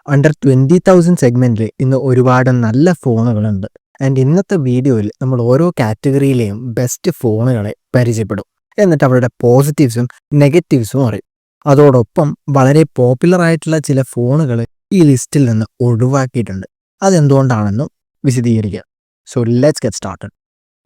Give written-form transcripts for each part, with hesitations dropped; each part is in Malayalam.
അണ്ടർ 20,000 സെഗ്മെന്റിൽ ഇന്ന് ഒരുപാട് നല്ല ഫോണുകളുണ്ട്. ആൻഡ് ഇന്നത്തെ വീഡിയോയിൽ നമ്മൾ ഓരോ കാറ്റഗറിയിലെയും ബെസ്റ്റ് ഫോണുകളെ പരിചയപ്പെടും. എന്നിട്ട് അവരുടെ പോസിറ്റീവ്സും നെഗറ്റീവ്സും അറിയും. അതോടൊപ്പം വളരെ പോപ്പുലർ ആയിട്ടുള്ള ചില ഫോണുകൾ ഈ ലിസ്റ്റിൽ നിന്ന് ഒഴിവാക്കിയിട്ടുണ്ട്. അതെന്തുകൊണ്ടാണെന്നും വിശദീകരിക്കാം. So let's get started.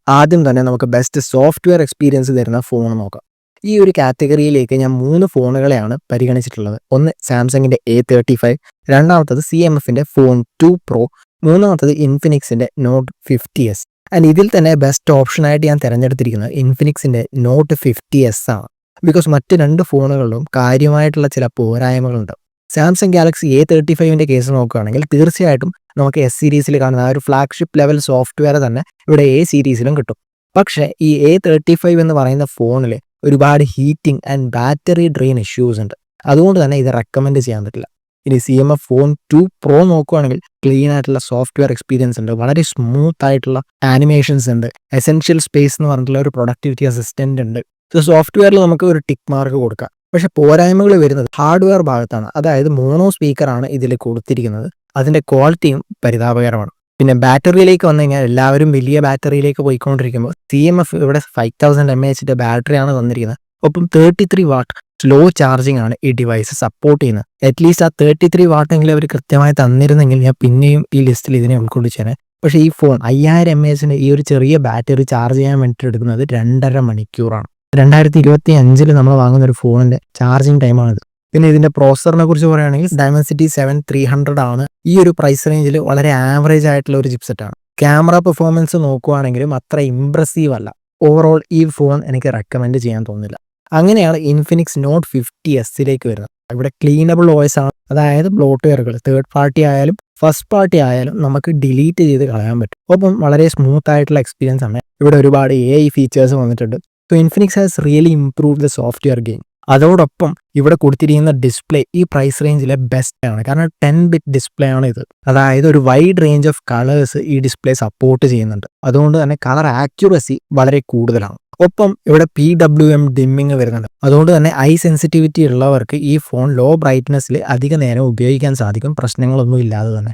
ആദ്യം തന്നെ നമുക്ക് ബെസ്റ്റ് സോഫ്റ്റ്വെയർ എക്സ്പീരിയൻസ് തരുന്ന ഫോൺ നോക്കാം. ഈ ഒരു കാറ്റഗറിയിലേക്ക് ഞാൻ 3 ഫോണുകളെയാണ് പരിഗണിച്ചിട്ടുള്ളത്. ഒന്ന് സാംസങ്ങിൻ്റെ A35, രണ്ടാമത്തത് CMFിൻ്റെ ഫോൺ 2 Pro, മൂന്നാമത്തത് ഇൻഫിനിക്സിൻ്റെ നോട്ട് 50S. ആൻഡ് ഇതിൽ തന്നെ ബെസ്റ്റ് ഓപ്ഷനായിട്ട് ഞാൻ തിരഞ്ഞെടുത്തിരിക്കുന്നത് ഇൻഫിനിക്സിൻ്റെ നോട്ട് 50S ആണ്. ബിക്കോസ് മറ്റ് 2 ഫോണുകളിലും കാര്യമായിട്ടുള്ള ചില പോരായ്മകളുണ്ട്. സാംസങ് ഗാലക്സി A35ൻ്റെ കേസ് നോക്കുകയാണെങ്കിൽ തീർച്ചയായിട്ടും നമുക്ക് S സീരീസിൽ കാണുന്ന ആ ഒരു ഫ്ലാഗ്ഷിപ്പ് ലെവൽ സോഫ്റ്റ്വെയർ തന്നെ ഇവിടെ A സീരീസിലും കിട്ടും. പക്ഷേ ഈ A35 എന്ന് പറയുന്ന ഫോണിൽ ഒരുപാട് heating and battery drain issues ഉണ്ട്. അതുകൊണ്ട് തന്നെ ഇത് റെക്കമെൻഡ് ചെയ്യാൻ പറ്റില്ല. ഇനി CMF ഫോൺ 2 Pro നോക്കുകയാണെങ്കിൽ ക്ലീൻ ആയിട്ടുള്ള സോഫ്റ്റ്വെയർ എക്സ്പീരിയൻസ് ഉണ്ട്, വളരെ സ്മൂത്ത് ആയിട്ടുള്ള ആനിമേഷൻസ് ഉണ്ട്, എസെൻഷ്യൽ സ്പേസ് എന്ന് പറഞ്ഞിട്ടുള്ള ഒരു പ്രൊഡക്ടിവിറ്റി അസിസ്റ്റൻ്റ് ഉണ്ട്. സോ സോഫ്റ്റ്വെയറിൽ നമുക്ക് ഒരു ടിക്ക് മാർക്ക് കൊടുക്കാം. പക്ഷേ പോരായ്മകൾ വരുന്നത് ഹാർഡ്വെയർ ഭാഗത്താണ്. അതായത് മോണോ സ്പീക്കറാണ് ഇതിൽ കൊടുത്തിരിക്കുന്നത്. അതിൻ്റെ ക്വാളിറ്റിയും പരിതാപകരമാണ്. പിന്നെ ബാറ്ററിയിലേക്ക് വന്നു കഴിഞ്ഞാൽ എല്ലാവരും വലിയ ബാറ്ററിയിലേക്ക് പോയിക്കൊണ്ടിരിക്കുമ്പോൾ CMF ഇവിടെ 5000 mAh ബാറ്ററിയാണ് തന്നിരിക്കുന്നത്. ഒപ്പം 33 വാട്ട് സ്ലോ ചാർജിങ് ആണ് ഈ ഡിവൈസ് സപ്പോർട്ട് ചെയ്യുന്നത്. അറ്റ്ലീസ്റ്റ് ആ 33 വാട്ടെങ്കിലും അവർ കൃത്യമായി തന്നിരുന്നെങ്കിൽ ഞാൻ പിന്നെയും ഈ ലിസ്റ്റിൽ ഇതിനെ ഉൾക്കൊള്ളിച്ചേനെ. പക്ഷേ ഈ ഫോൺ 5000 mAh ഈ ഒരു ചെറിയ ബാറ്ററി ചാർജ് ചെയ്യാൻ വേണ്ടിയിട്ട് എടുക്കുന്നത് 2.5 മണിക്കൂറാണ്. 2025 നമ്മൾ വാങ്ങുന്ന ഒരു ഫോണിൻ്റെ ചാർജിങ് ടൈമാണിത്. പിന്നെ ഇതിൻ്റെ പ്രോസറിനെ കുറിച്ച് പറയുകയാണെങ്കിൽ Dimensity 7300 ആണ്. ഈ ഒരു പ്രൈസ് റേഞ്ചിൽ വളരെ ആവറേജ് ആയിട്ടുള്ള ഒരു ചിപ്സെറ്റാണ്. ക്യാമറ പെർഫോമൻസ് നോക്കുകയാണെങ്കിലും അത്ര ഇംപ്രസീവ് അല്ല. ഓവറോൾ ഈ ഫോൺ എനിക്ക് റെക്കമെൻഡ് ചെയ്യാൻ തോന്നുന്നില്ല. അങ്ങനെയാണ് ഇൻഫിനിക്സ് നോട്ട് 50Sലേക്ക് വരുന്നത്. ഇവിടെ ക്ലീനബിൾ OS ആണ്. അതായത് ബ്ലോട്ട്വെയറുകൾ തേർഡ് പാർട്ടി ആയാലും ഫസ്റ്റ് പാർട്ടി ആയാലും നമുക്ക് ഡിലീറ്റ് ചെയ്ത് കളയാൻ പറ്റും. ഒപ്പം വളരെ സ്മൂത്ത് ആയിട്ടുള്ള എക്സ്പീരിയൻസ് ആണ്. ഇവിടെ ഒരുപാട് AI ഫീച്ചേഴ്സ് വന്നിട്ടുണ്ട്. So Infinix has really improve the software game. അതോടൊപ്പം ഇവിടെ കൊടുത്തിരിക്കുന്ന ഡിസ്പ്ലേ ഈ പ്രൈസ് റേഞ്ചിലെ ബെസ്റ്റ് ആണ്. കാരണം 10-bit ഡിസ്പ്ലേ ആണ് ഇത്. അതായത് ഒരു വൈഡ് റേഞ്ച് ഓഫ് കളേഴ്സ് ഈ ഡിസ്പ്ലേ സപ്പോർട്ട് ചെയ്യുന്നുണ്ട്. അതുകൊണ്ട് തന്നെ കളർ ആക്യുറസി വളരെ കൂടുതലാണ്. ഒപ്പം ഇവിടെ PWM ഡിമ്മിങ് വരുന്നുണ്ട്. അതുകൊണ്ട് തന്നെ ഐ സെൻസിറ്റിവിറ്റി ഉള്ളവർക്ക് ഈ ഫോൺ ലോ ബ്രൈറ്റ്നസ്സിൽ അധിക നേരം ഉപയോഗിക്കാൻ സാധിക്കും, പ്രശ്നങ്ങളൊന്നും ഇല്ലാതെ തന്നെ.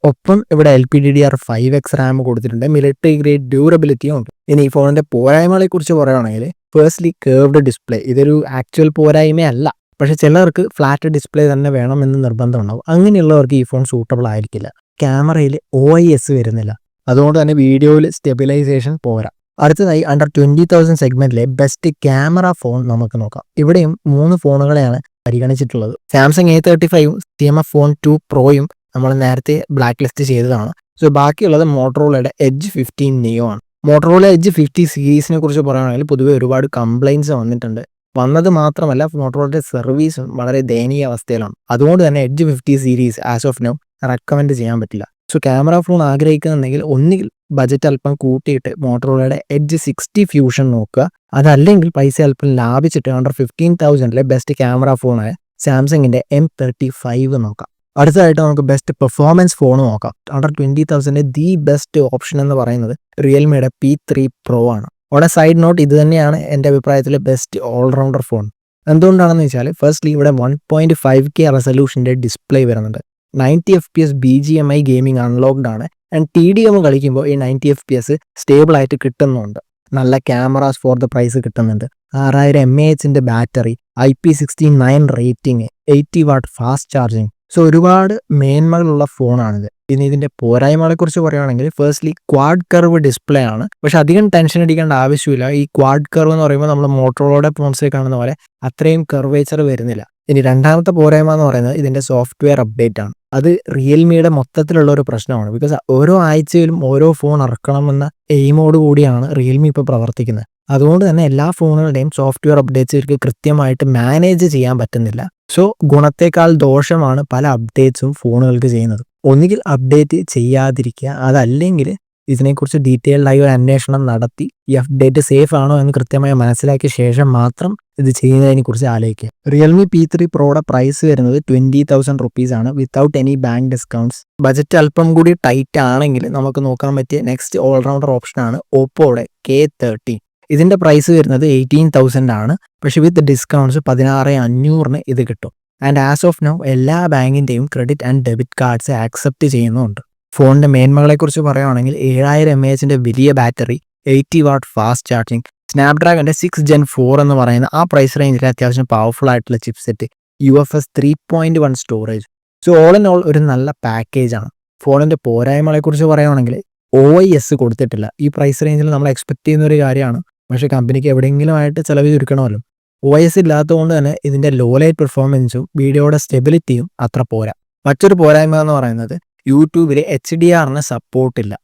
ഒപ്പം ഇവിടെ LPDDR5X റാം കൊടുത്തിട്ടുണ്ട്. മിലിറ്ററി ഗ്രേഡ് ഡ്യൂറബിലിറ്റിയും ഉണ്ട്. ഇനി ഈ ഫോണിൻ്റെ പോരായ്മകളെ കുറിച്ച് പറയുകയാണെങ്കിൽ ഫേസ്റ്റ്ലി കേർവ്ഡ് ഡിസ്പ്ലേ. ഇതൊരു ആക്ച്വൽ പോരായ്മയല്ല. പക്ഷെ ചിലർക്ക് ഫ്ലാറ്റ് ഡിസ്പ്ലേ തന്നെ വേണമെന്ന് നിർബന്ധമുണ്ടാവും. അങ്ങനെയുള്ളവർക്ക് ഈ ഫോൺ സൂട്ടബിൾ ആയിരിക്കില്ല. ക്യാമറയിൽ OIS വരുന്നില്ല. അതുകൊണ്ട് തന്നെ വീഡിയോയിൽ സ്റ്റെബിലൈസേഷൻ പോരാ. അടുത്തതായി അണ്ടർ 20,000 സെഗ്മെന്റിലെ ബെസ്റ്റ് ക്യാമറ ഫോൺ നമുക്ക് നോക്കാം. ഇവിടെയും 3 ഫോണുകളെയാണ് പരിഗണിച്ചിട്ടുള്ളത്. സാംസങ് A35ഉം CMF ഫോൺ 2 Proയും നമ്മൾ നേരത്തെ ബ്ലാക്ക് ലിസ്റ്റ് ചെയ്തതാണ്. സോ ബാക്കിയുള്ളത് മോട്ടറോളയുടെ എഡ്ജ് 15 Neo ആണ്. മോട്ടറോള എഡ്ജ് 50 സീരീസിനെ കുറിച്ച് പറയുകയാണെങ്കിൽ പൊതുവെ ഒരുപാട് കംപ്ലൈൻറ്റ്സ് വന്നിട്ടുണ്ട്. വന്നത് മാത്രമല്ല മോട്ടറോളയുടെ സർവീസും വളരെ ദയനീയ അവസ്ഥയിലാണ്. അതുകൊണ്ട് തന്നെ edge 50 series as of now recommend ചെയ്യാൻ പറ്റില്ല. സോ ക്യാമറ ഫോൺ ആഗ്രഹിക്കുന്നുണ്ടെങ്കിൽ ഒന്നുകിൽ ബജറ്റ് അല്പം കൂട്ടിയിട്ട് മോട്ടറോളയുടെ എഡ്ജ് 60 ഫ്യൂഷൻ നോക്കുക. അതല്ലെങ്കിൽ പൈസ അല്പം ലാഭിച്ചിട്ട് അണ്ടർ 15,000 ബെസ്റ്റ് ക്യാമറ ഫോണായ സാംസങ്ങിൻ്റെ M35 നോക്കാം. അടുത്തതായിട്ട് നമുക്ക് ബെസ്റ്റ് പെർഫോമൻസ് ഫോൺ നോക്കാം. അണ്ടർ 20,000 ദി ബെസ്റ്റ് ഓപ്ഷൻ എന്ന് പറയുന്നത് റിയൽമിയുടെ P3 Pro ആണ്. അവിടെ സൈഡ് നോട്ട് ഇത് തന്നെയാണ് എൻ്റെ അഭിപ്രായത്തിൽ ബെസ്റ്റ് ഓൾറൗണ്ടർ ഫോൺ. എന്തുകൊണ്ടാണെന്ന് വെച്ചാൽ ഫസ്റ്റ്ലി ഇവിടെ 1.5K റെസൊല്യൂഷൻ്റെ ഡിസ്പ്ലേ വരുന്നുണ്ട്. 90 FPS BGMI ഗെയിമിംഗ് അൺലോക്ക്ഡ് ആണ്. ആൻഡ് TDM കളിക്കുമ്പോൾ ഈ 90 FPS സ്റ്റേബിൾ ആയിട്ട് കിട്ടുന്നുണ്ട്. നല്ല ക്യാമറാസ് ഫോർ ദ പ്രൈസ് കിട്ടുന്നുണ്ട്. 6000 mAh battery, IP69 rating, 80 watt fast charging. So ഒരുപാട് മേന്മകളുള്ള ഫോണാണിത്. ഇനി ഇതിൻ്റെ പോരായ്മകളെ കുറിച്ച് പറയുകയാണെങ്കിൽ ഫേസ്റ്റ്ലി ക്വാഡ് കർവ് ഡിസ്പ്ലേ ആണ്. പക്ഷെ അധികം ടെൻഷൻ അടിക്കേണ്ട ആവശ്യമില്ല. ഈ ക്വാഡ് കർവ് എന്ന് പറയുമ്പോൾ നമ്മൾ മോട്ടറോളയുടെ ഫോൺസിൽ കാണുന്ന പോലെ അത്രയും കർവേച്ചർ വരുന്നില്ല. ഇനി രണ്ടാമത്തെ പോരായ്മ എന്ന് പറയുന്നത് ഇതിൻ്റെ സോഫ്റ്റ്വെയർ അപ്ഡേറ്റ് ആണ്. അത് റിയൽമിയുടെ മൊത്തത്തിലുള്ള ഒരു പ്രശ്നമാണ്. ബിക്കോസ് ഓരോ ആഴ്ചയിലും ഓരോ ഫോൺ ഇറക്കണമെന്ന എയിമോട് കൂടിയാണ് റിയൽമി ഇപ്പോൾ പ്രവർത്തിക്കുന്നത്. അതുകൊണ്ട് തന്നെ എല്ലാ ഫോണുകളുടെയും സോഫ്റ്റ്വെയർ അപ്ഡേറ്റ്സ് ഇവർക്ക് കൃത്യമായിട്ട് മാനേജ് ചെയ്യാൻ പറ്റുന്നില്ല. സോ ഗുണത്തേക്കാൾ ദോഷമാണ് പല അപ്ഡേറ്റ്സും ഫോണുകൾക്ക് ചെയ്യുന്നത്. ഒന്നുകിൽ അപ്ഡേറ്റ് ചെയ്യാതിരിക്കുക, അതല്ലെങ്കിൽ ഇതിനെക്കുറിച്ച് ഡീറ്റെയിൽഡ് ആയി ഒരു അന്വേഷണം നടത്തി ഈ അപ്ഡേറ്റ് സേഫ് ആണോ എന്ന് കൃത്യമായി മനസ്സിലാക്കിയ ശേഷം മാത്രം ഇത് ചെയ്യുന്നതിനെ കുറിച്ച് ആലോചിക്കുക. റിയൽമി P3 Proയുടെ പ്രൈസ് വരുന്നത് 20,000 rupees ആണ് without any bank discounts. Budget അല്പം കൂടി ടൈറ്റ് ആണെങ്കിൽ നമുക്ക് നോക്കാൻ പറ്റിയ നെക്സ്റ്റ് ഓൾറൗണ്ടർ ഓപ്ഷനാണ് ഓപ്പോയുടെ K30. ഇതിൻ്റെ പ്രൈസ് വരുന്നത് 18,000 ആണ്. പക്ഷേ വിത്ത് ഡിസ്കൗണ്ട്സ് 16,500 ഇത് കിട്ടും. ആൻഡ് ആസ് ഓഫ് നൗ എല്ലാ ബാങ്കിൻ്റെയും credit and debit cards accept ചെയ്യുന്നുമുണ്ട്. ഫോണിൻ്റെ മേന്മകളെക്കുറിച്ച് പറയുകയാണെങ്കിൽ 7000 mAh വലിയ ബാറ്ററി, 80 വാട്ട് ഫാസ്റ്റ് ചാർജിങ്, സ്നാപ്ഡ്രാഗൻ്റെ 6 Gen 4 എന്ന് പറയുന്ന ആ പ്രൈസ് റേഞ്ചിൽ അത്യാവശ്യം പവർഫുൾ ആയിട്ടുള്ള chipset, UFS 3.1 storage. So all in all ഒരു നല്ല പാക്കേജാണ്. ഫോണിൻ്റെ പോരായ്മകളെക്കുറിച്ച് പറയുകയാണെങ്കിൽ OIS കൊടുത്തിട്ടില്ല. ഈ പ്രൈസ് റേഞ്ചിൽ നമ്മൾ എക്സ്പെക്ട് ചെയ്യുന്ന ഒരു കാര്യമാണ്. പക്ഷേ കമ്പനിക്ക് എവിടെയെങ്കിലും ആയിട്ട് ചിലവ് ചുരുക്കണമല്ലോ. OIS ഇല്ലാത്തതുകൊണ്ട് തന്നെ ഇതിൻ്റെ ലോ ലൈറ്റ് പെർഫോമൻസും വീഡിയോയുടെ സ്റ്റെബിലിറ്റിയും അത്ര പോരാ. മറ്റൊരു പോരായ്മ എന്ന് പറയുന്നത് യൂട്യൂബിൽ HDR സപ്പോർട്ടില്ല.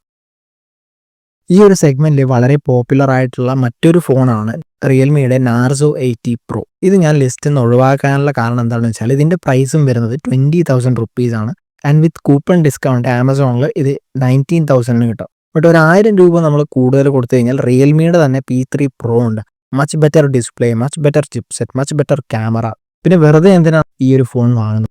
ഈ ഒരു സെഗ്മെൻറ്റിൽ വളരെ പോപ്പുലർ ആയിട്ടുള്ള മറ്റൊരു ഫോണാണ് റിയൽമിയുടെ Narzo 80 Pro. ഇത് ഞാൻ ലിസ്റ്റിൽ നിന്ന് ഒഴിവാക്കാനുള്ള കാരണം എന്താണെന്ന് വെച്ചാൽ ഇതിൻ്റെ പ്രൈസും വരുന്നത് 20,000 റുപ്പീസാണ്. ആൻഡ് വിത്ത് കൂപ്പൺ ഡിസ്കൗണ്ട് ആമസോണിൽ ഇത് 19,000 കിട്ടും. ബട്ട് ഒരു 1000 രൂപ നമ്മൾ കൂടുതൽ കൊടുത്തു കഴിഞ്ഞാൽ റിയൽമിയുടെ തന്നെ P3 Pro ഉണ്ട്. Much better display, much better chipset, much better camera. പിന്നെ വെറുതെ എന്തിനാണ് ഈ ഒരു ഫോൺ വാങ്ങുന്നത്?